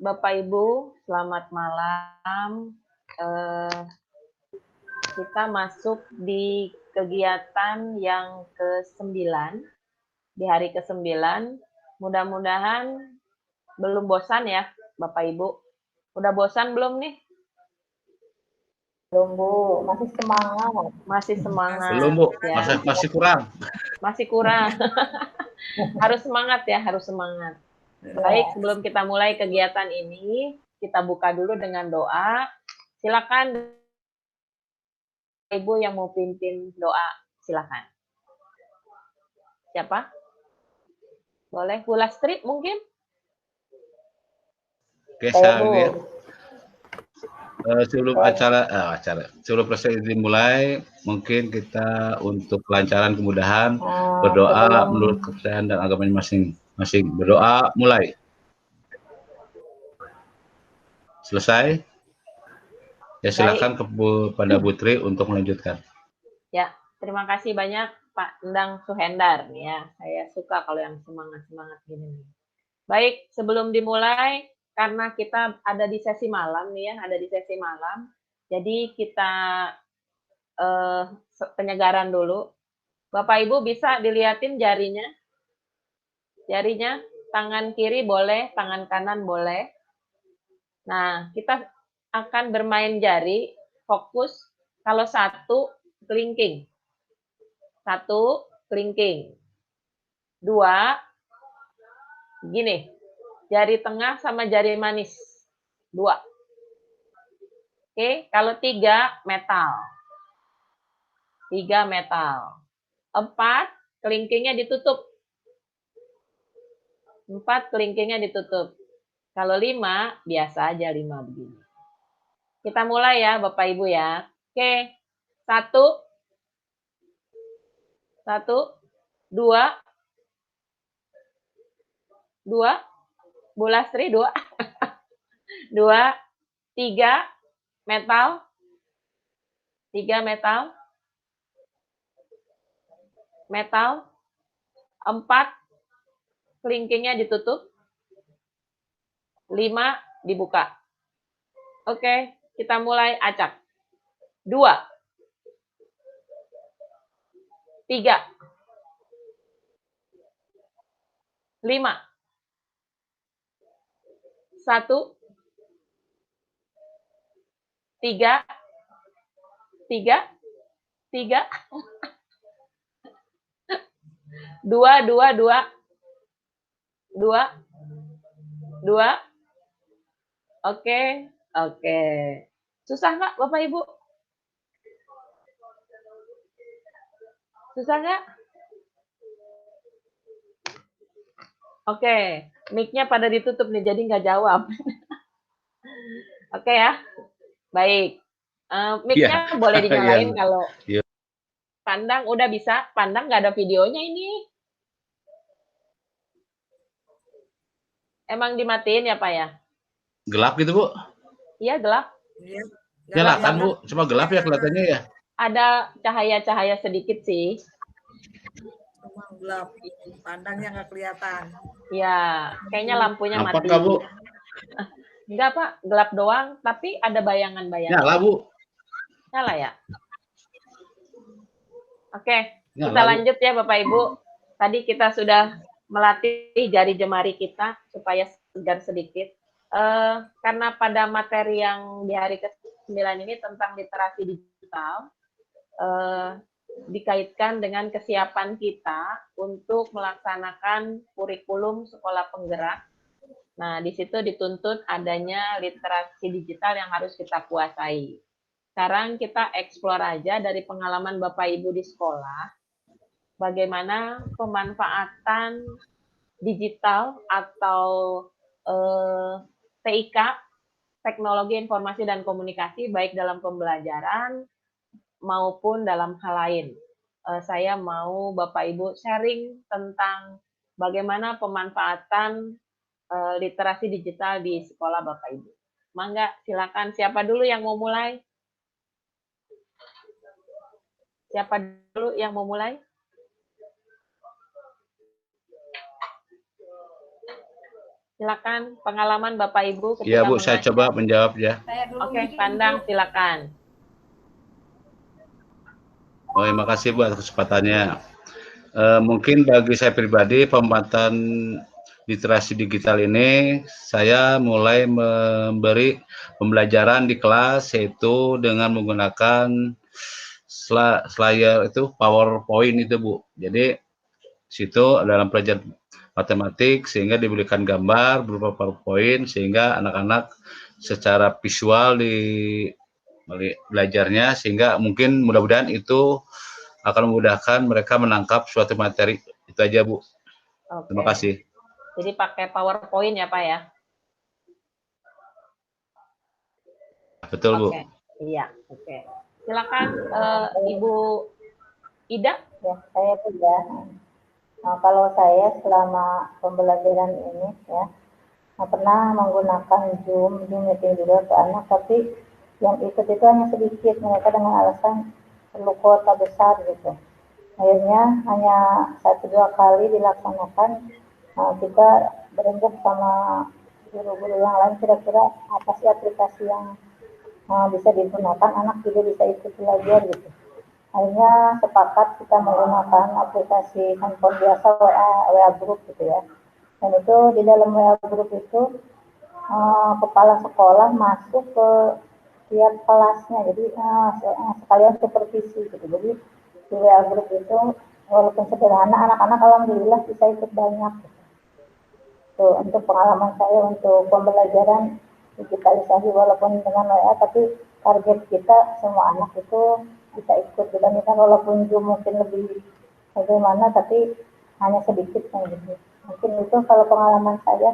Bapak Ibu, selamat malam. Kita masuk di kegiatan yang ke-9, di hari ke-9. Mudah-mudahan belum bosan ya, Bapak Ibu. Udah bosan belum nih? Belum, Bu. Masih semangat. Masih semangat. Belum, Bu. Ya. Masih kurang. Masih kurang. Harus semangat ya, harus semangat. Baik, sebelum kita mulai kegiatan ini, kita buka dulu dengan doa. Silakan Ibu yang mau pimpin doa, silakan. Siapa? Boleh, Bu Lastri mungkin? Oke, saya lihat. Sebelum proses dimulai, mungkin kita untuk kelancaran, kemudahan, berdoa menurut kepercayaan dan agamanya masing-masing. Berdoa, mulai. Selesai? Ya, silakan kepada Putri untuk melanjutkan. Ya, terima kasih banyak Pak Endang Suhendar. Ya, saya suka kalau yang semangat-semangat gini. Baik, sebelum dimulai, karena kita ada di sesi malam nih ya, ada di sesi malam. Jadi kita penyegaran dulu. Bapak Ibu bisa dilihatin jarinya? Jarinya, tangan kiri boleh, tangan kanan boleh. Nah, kita akan bermain jari, fokus. Kalau satu, kelingking. Satu, kelingking. Dua, gini, jari tengah sama jari manis. Dua. Oke, kalau tiga, metal. Tiga, metal. Empat, kelingkingnya ditutup. Empat, kelingkingnya ditutup. Kalau lima, biasa aja lima begini. Kita mulai ya, Bapak Ibu ya. Oke, satu, dua, Bu Lastri, dua, dua, tiga, metal, metal, empat, kelingkingnya ditutup, lima, dibuka. Oke, kita mulai acak. Dua, tiga, lima, satu, tiga, dua, oke, susah nggak Bapak Ibu? Susah nggak? Oke, mic-nya pada ditutup nih, jadi nggak jawab. Oke ya, baik. Mic-nya boleh dinyalain kalau Pandang udah bisa. Pandang nggak ada videonya ini. Emang dimatiin ya Pak ya? Gelap gitu, Bu? Iya, gelap. Nyalakan, Bu. Cuma gelap ya kelihatannya ya? Ada cahaya-cahaya sedikit sih. Cuma gelap, pandangnya nggak kelihatan. Ya, kayaknya lampunya Nampak mati. nggak, Bu? Enggak, Pak. Gelap doang, tapi ada bayangan-bayangan. Nyala, Bu. Nyala ya? Oke, Nyala, kita Bu. lanjut ya Bapak Ibu. Tadi kita sudah melatih jari jemari kita supaya segar sedikit. Karena pada materi yang di hari ke-9 ini tentang literasi digital, dikaitkan dengan kesiapan kita untuk melaksanakan kurikulum sekolah penggerak. Nah, di situ dituntut adanya literasi digital yang harus kita kuasai. Sekarang kita eksplor aja dari pengalaman Bapak Ibu di sekolah, bagaimana pemanfaatan digital atau TIK, teknologi informasi dan komunikasi, baik dalam pembelajaran maupun dalam hal lain. Saya mau Bapak Ibu sharing tentang bagaimana pemanfaatan literasi digital di sekolah Bapak Ibu. Mangga, silakan. Siapa dulu yang mau mulai? Siapa dulu yang mau mulai? Silakan pengalaman Bapak Ibu ketika Iya Bu, saya mengajar. coba menjawab ya. Oke, Pandang silakan. Oh, terima kasih Bu atas kesempatannya. Mungkin bagi saya pribadi pemanfaatan literasi digital ini saya mulai memberi pembelajaran di kelas yaitu dengan menggunakan slide itu PowerPoint itu Bu. Jadi situ dalam pelajaran matematik sehingga diberikan gambar berupa PowerPoint sehingga anak-anak secara visual di belajarnya sehingga mungkin mudah-mudahan itu akan memudahkan mereka menangkap suatu materi. Itu aja Bu. Oke. Terima kasih. Jadi pakai PowerPoint ya Pak ya? Betul Bu. Oke. Iya, oke. Silakan Ibu Ida. Ya, saya tidak. Nah, kalau saya selama pembelajaran ini ya pernah menggunakan Zoom meeting juga ke anak, tapi yang ikut itu hanya sedikit, mereka dengan alasan perlu kuota besar gitu. Akhirnya hanya 1-2 kali dilaksanakan. Kita berembuk sama guru-guru yang lain kira-kira apa sih aplikasi yang bisa digunakan, anak juga bisa ikut belajar gitu. Akhirnya sepakat kita menggunakan aplikasi handphone biasa WA Group gitu ya. Dan itu di dalam WA Group itu kepala sekolah masuk ke tiap kelasnya, jadi sekalian supervisi gitu. Jadi di WA Group itu walaupun sederhana, anak-anak alhamdulillah bisa ikut banyak. Tuh, untuk pengalaman saya untuk pembelajaran digitalisasi walaupun dengan WA, tapi target kita semua anak itu bisa ikut dibandingkan walaupun Zoom mungkin lebih bagaimana, tapi hanya sedikit yang gitu. Mungkin itu kalau pengalaman saya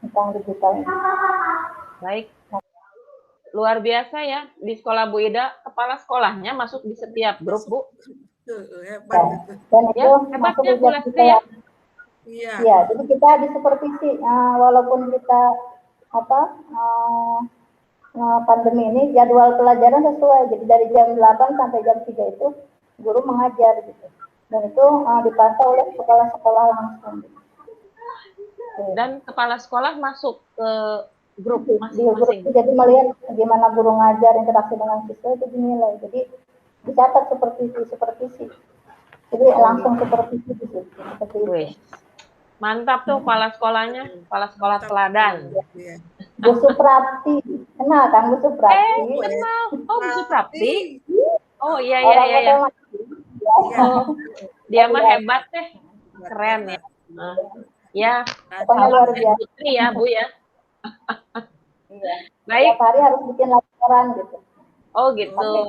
tentang digital ini. Baik. Luar biasa ya, di sekolah Bu Ida, kepala sekolahnya masuk di setiap grup, Bu. Hebat itu. Dan itu Ya, hebatnya Bu Lastri ya. Iya. Iya, jadi kita disupervisi, walaupun kita pandemi ini jadwal pelajaran sesuai, jadi dari jam 8 sampai jam 3 itu guru mengajar gitu. Dan itu dipantau oleh kepala sekolah langsung. Dan kepala sekolah masuk ke grup Di grup masing-masing. jadi melihat bagaimana guru ngajar, interaksi dengan siswa itu dinilai. Jadi dicatat supervisi. Jadi langsung supervisi di situ. Seperti itu. Wih. Mantap tuh kepala sekolahnya, kepala sekolah teladan. Iya. Bu Suprapti, kenal kan Bu Suprapti? Kenal. Oh, Bu Suprapti. Oh iya. Oh, dia mah hebat deh. Keren ya. Ya, pokoknya luar biasa. Putri ya, Bu ya. Iya. Baik. Tiap hari harus bikin laporan gitu. Oh gitu. Pakai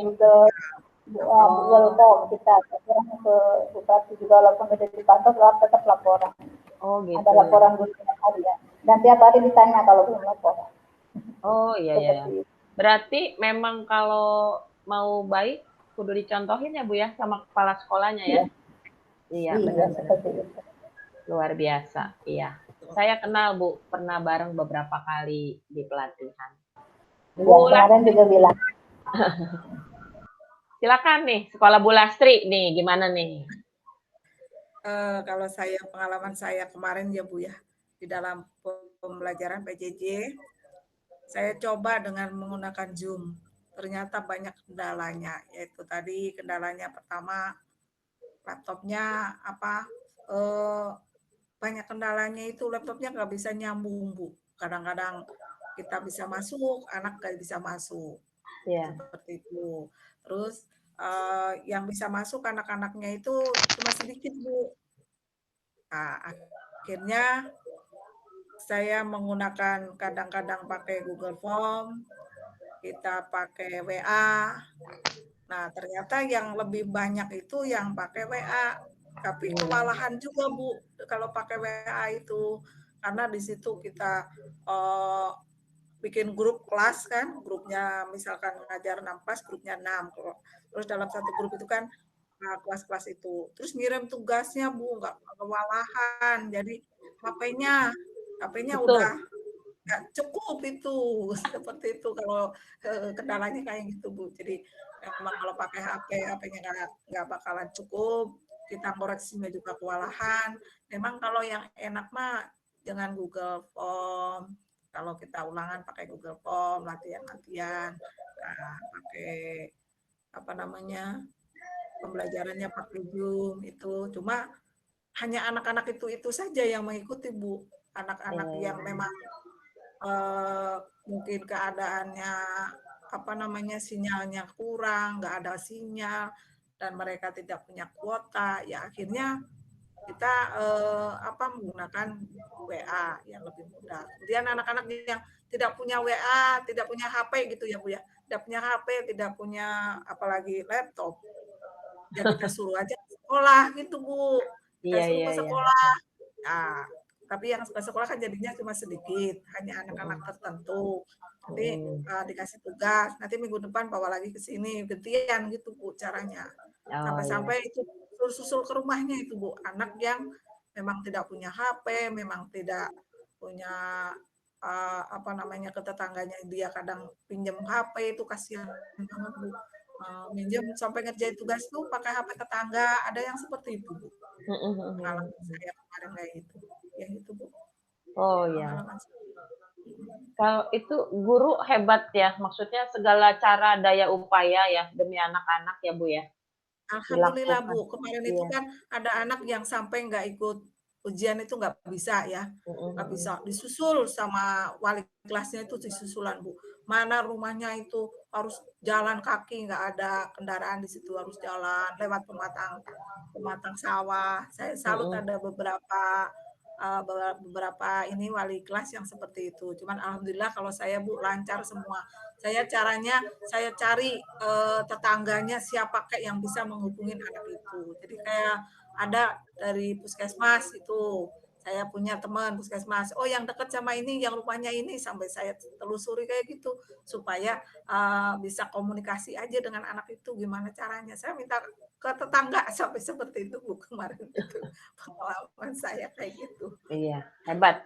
Google Form kita. Laporan ke Bupati juga walaupun udah dipantau tetap laporan. Oh gitu. Ada laporan Bu tiap hari ya. Dan tiap hari ditanya kalau belum lapor. Oh iya. Berarti memang kalau mau baik kudu dicontohin ya Bu ya sama kepala sekolahnya ya. Iya benar. Seperti itu. Luar biasa. Iya. Saya kenal Bu, pernah bareng beberapa kali di pelatihan. Bu kemarin juga bilang. Silakan nih, sekolah Bu Lastri nih, gimana nih? Kalau saya pengalaman saya kemarin ya Bu ya, di dalam pembelajaran PJJ, saya coba dengan menggunakan Zoom. Ternyata banyak kendalanya, yaitu tadi kendalanya pertama laptopnya banyak kendalanya itu laptopnya nggak bisa nyambung Bu. Kadang-kadang kita bisa masuk, anak nggak bisa masuk. Yeah. Seperti itu. Terus yang bisa masuk anak-anaknya itu cuma sedikit Bu. Nah, akhirnya saya menggunakan kadang-kadang pakai Google Form, kita pakai WA. Nah, ternyata yang lebih banyak itu yang pakai WA. Tapi kewalahan juga Bu kalau pakai WA itu. Karena di situ kita bikin grup kelas kan, grupnya misalkan ngajar 6 kelas, grupnya 6. Terus dalam satu grup itu kan kelas-kelas itu. Terus ngirim tugasnya Bu, nggak kewalahan. Jadi HP-nya udah nggak cukup itu. Seperti itu kalau kendalanya kayak gitu Bu. Jadi memang kalau pakai HP-nya nggak bakalan cukup. Kita koreksinya juga kewalahan. Memang kalau yang enak mah dengan Google Form. Kalau kita ulangan pakai Google Form, latihan-latihan, pakai apa namanya, pembelajarannya pakai Zoom itu. Cuma hanya anak-anak itu saja yang mengikuti, Bu. Anak-anak yang memang mungkin keadaannya apa namanya, sinyalnya kurang, nggak ada sinyal, dan mereka tidak punya kuota, ya akhirnya kita menggunakan WA yang lebih mudah. Kemudian anak-anak yang tidak punya WA, tidak punya HP gitu ya Bu ya, tidak punya HP, tidak punya apalagi laptop, ya kita suruh aja ke sekolah gitu Bu, kita Iya, suruh iya, ke iya. sekolah. Nah, tapi yang ke sekolah kan jadinya cuma sedikit, hanya anak-anak tertentu. Nanti dikasih tugas, nanti minggu depan bawa lagi ke sini, gantian gitu Bu caranya. Oh, iya. Sampai-sampai itu susul ke rumahnya itu Bu, anak yang memang tidak punya HP, memang tidak punya apa namanya, ke tetangganya dia kadang pinjam HP, itu kasihan banget Bu. Minjem sampai ngerjain tugas tuh pakai HP tetangga, ada yang seperti itu Bu. Pengalaman saya kemarin kayak gitu. Ya itu Bu, Oh ya. pengalaman saya. Kalau itu guru hebat ya, maksudnya segala cara daya upaya ya demi anak-anak ya Bu ya. Alhamdulillah Dilakukan. Bu, kemarin itu Iya. kan ada anak yang sampai nggak ikut ujian itu nggak bisa ya, nggak bisa. Disusul sama wali kelasnya itu disusulan Bu. Mana rumahnya itu harus jalan kaki, nggak ada kendaraan di situ, harus jalan lewat pematang sawah. Saya salut ada beberapa ini wali kelas yang seperti itu. Cuman alhamdulillah kalau saya Bu lancar semua. Saya cari tetangganya siapa kayak yang bisa menghubungin anak itu. Jadi kayak ada dari puskesmas itu, saya punya teman puskesmas, oh yang dekat sama ini, yang rumahnya ini, sampai saya telusuri kayak gitu supaya bisa komunikasi aja dengan anak itu gimana caranya. Saya minta ke tetangga sampai seperti itu Bu kemarin itu pengalaman saya kayak gitu. Iya, hebat.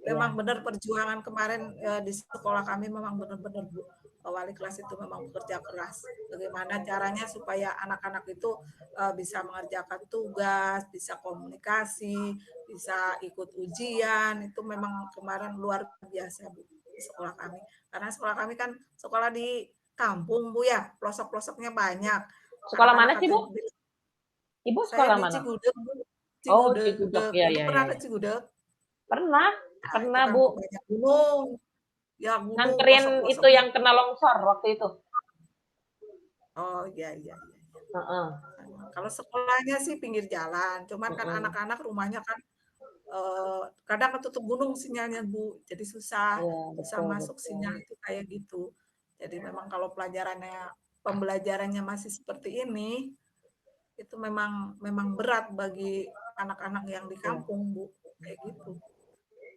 Memang benar perjuangan kemarin di sekolah kami memang benar-benar Bu. Wali kelas itu memang bekerja keras. Bagaimana caranya supaya anak-anak itu bisa mengerjakan tugas, bisa komunikasi, bisa ikut ujian. Itu memang kemarin luar biasa Bu di sekolah kami. Karena sekolah kami kan sekolah di kampung Bu ya, pelosok-pelosoknya banyak. Sekolah mana Anak-anak sih Bu? Ibu saya sekolah di mana? Cigudeg Bu. Oh, Cigudeg. Ya, Ibu ya, pernah ya. ke Cigudeg? Pernah Itu kan Bu. banyak gunung. Ya gunung, Nganterin itu pelosok-pelosoknya. yang kena longsor waktu itu. Oh iya. Heeh. Kalau sekolahnya sih pinggir jalan, cuman kan anak-anak rumahnya kan kadang ketutup gunung sinyalnya Bu, jadi susah Iya, masuk betul. sinyal itu kayak gitu. Jadi memang kalau pembelajarannya masih seperti ini, itu memang berat bagi anak-anak yang di kampung Bu, kayak gitu.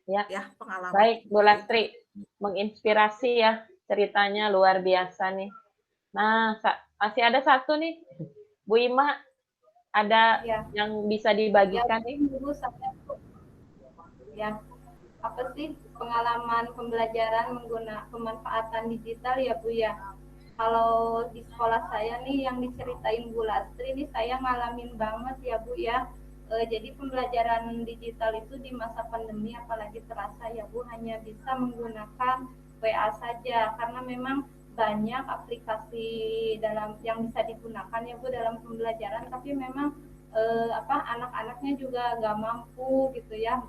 Ya, Ya pengalaman. baik Bu Lastri, menginspirasi ya, ceritanya luar biasa nih. Nah, masih ada satu nih, Bu Ima, ada yang bisa dibagikan nih? Bu, saya ya apa sih pengalaman pembelajaran menggunakan pemanfaatan digital ya Bu ya. Kalau di sekolah saya nih yang diceritain Bu Lastri nih saya ngalamin banget ya Bu ya. Jadi pembelajaran digital itu di masa pandemi apalagi terasa ya Bu hanya bisa menggunakan WA saja karena memang banyak aplikasi dalam yang bisa digunakan ya Bu dalam pembelajaran tapi memang anak-anaknya juga nggak mampu gitu ya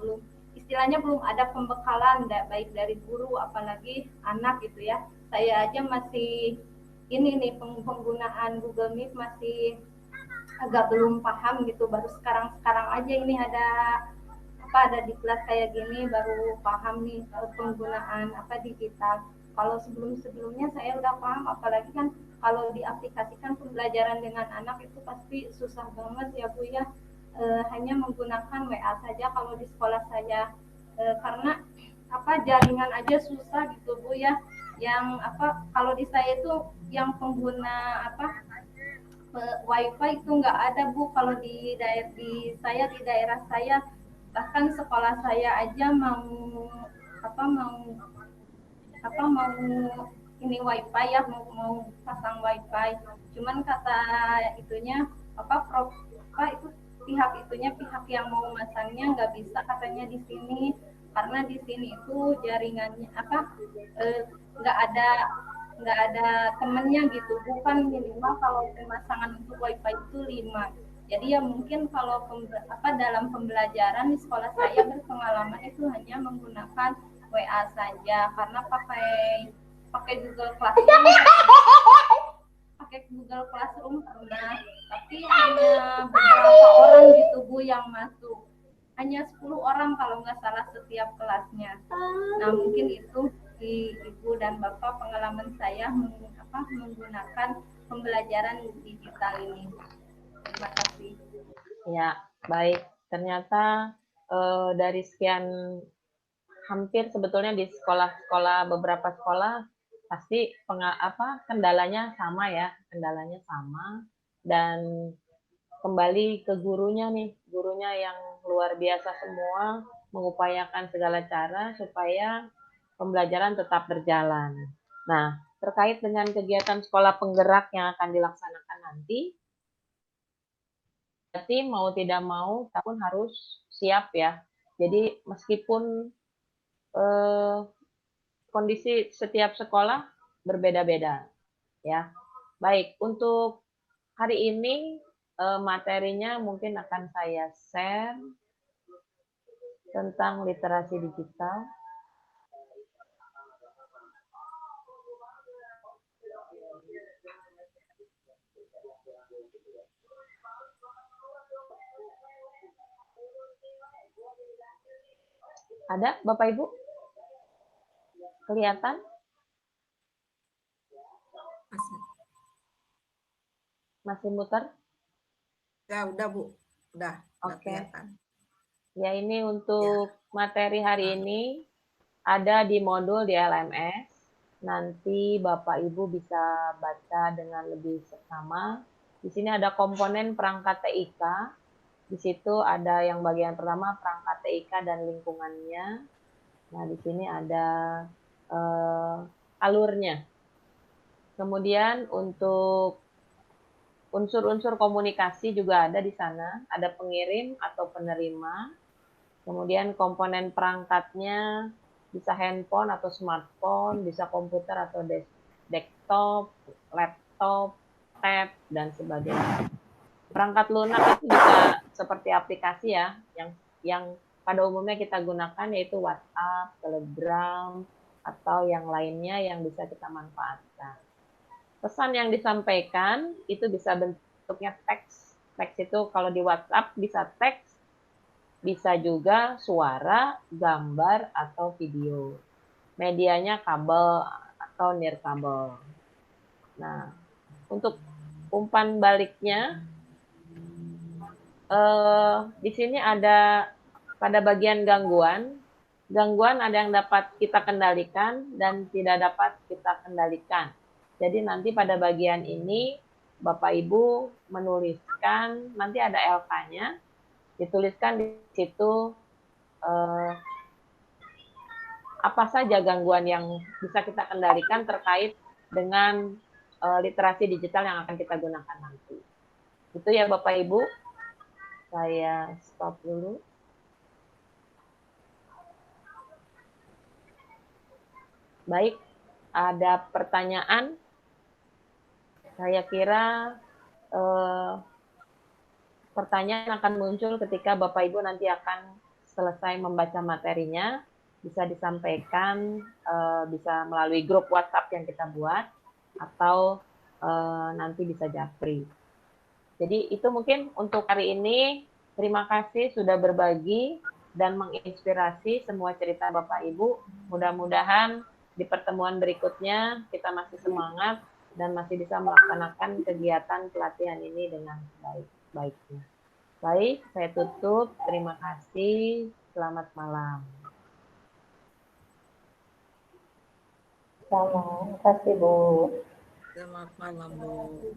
istilahnya belum ada pembekalan baik dari guru apalagi anak gitu ya. Saya aja masih ini nih penggunaan Google Meet masih agak belum paham gitu baru sekarang aja ini ada di kelas kayak gini baru paham nih penggunaan digital. Kalau sebelumnya saya udah paham apalagi kan kalau diaplikasikan pembelajaran dengan anak itu pasti susah banget ya Bu ya. Hanya menggunakan WA saja kalau di sekolah saya karena jaringan aja susah gitu Bu ya yang kalau di saya itu yang pengguna WiFi itu nggak ada Bu kalau di daerah saya bahkan sekolah saya aja mau ini WiFi ya mau pasang WiFi cuman kata itunya itu pihak itunya, pihak yang mau masangnya nggak bisa katanya di sini, karena di sini itu jaringannya nggak ada temennya gitu, bukan minimal kalau pemasangan untuk wifi itu 5. Jadi ya mungkin kalau dalam pembelajaran di sekolah saya berpengalaman itu hanya menggunakan WA saja, karena pakai Google Classroom, pernah, tapi hanya beberapa orang gitu Bu yang masuk, hanya 10 orang kalau nggak salah setiap kelasnya. Nah mungkin itu di Ibu dan Bapak pengalaman saya menggunakan pembelajaran digital ini. Terima kasih. Ya, baik. Ternyata dari sekian, hampir sebetulnya di sekolah-sekolah, beberapa sekolah pasti kendalanya sama ya, kendalanya sama. Dan kembali ke gurunya nih, gurunya yang luar biasa semua mengupayakan segala cara supaya pembelajaran tetap berjalan. Nah, terkait dengan kegiatan sekolah penggerak yang akan dilaksanakan nanti, berarti mau tidak mau kita pun harus siap ya. Jadi meskipun kondisi setiap sekolah berbeda-beda ya. Baik, untuk hari ini materinya mungkin akan saya share tentang literasi digital. Ada Bapak Ibu? Kelihatan? Masih muter? Ya, udah Bu. Udah Oke. kelihatan. Ya, ini untuk materi hari ini ada di modul di LMS. Nanti Bapak Ibu bisa baca dengan lebih seksama. Di sini ada komponen perangkat TIK. Di situ ada yang bagian pertama perangkat TIK dan lingkungannya. Nah, di sini ada alurnya. Kemudian untuk unsur-unsur komunikasi juga ada di sana. Ada pengirim atau penerima. Kemudian komponen perangkatnya bisa handphone atau smartphone, bisa komputer atau desktop, laptop, tab, dan sebagainya. Perangkat lunak itu bisa seperti aplikasi ya, yang pada umumnya kita gunakan yaitu WhatsApp, Telegram, atau yang lainnya yang bisa kita manfaatkan. Pesan yang disampaikan itu bisa bentuknya teks. Teks itu kalau di WhatsApp bisa teks, bisa juga suara, gambar, atau video. Medianya kabel atau nirkabel. Nah, untuk umpan baliknya, di sini ada pada bagian gangguan. Gangguan ada yang dapat kita kendalikan dan tidak dapat kita kendalikan. Jadi nanti pada bagian ini, Bapak Ibu menuliskan, nanti ada LK-nya, dituliskan di situ apa saja gangguan yang bisa kita kendalikan terkait dengan literasi digital yang akan kita gunakan nanti. Itu ya Bapak Ibu. Saya stop dulu. Baik, ada pertanyaan? Saya kira pertanyaan akan muncul ketika Bapak Ibu nanti akan selesai membaca materinya, bisa disampaikan, bisa melalui grup WhatsApp yang kita buat, atau nanti bisa japri. Jadi itu mungkin untuk hari ini. Terima kasih sudah berbagi dan menginspirasi semua cerita Bapak Ibu. Mudah-mudahan di pertemuan berikutnya kita masih semangat dan masih bisa melaksanakan kegiatan pelatihan ini dengan baik-baiknya. Baik, saya tutup. Terima kasih. Selamat malam. Terima kasih Bu. Selamat malam Bu.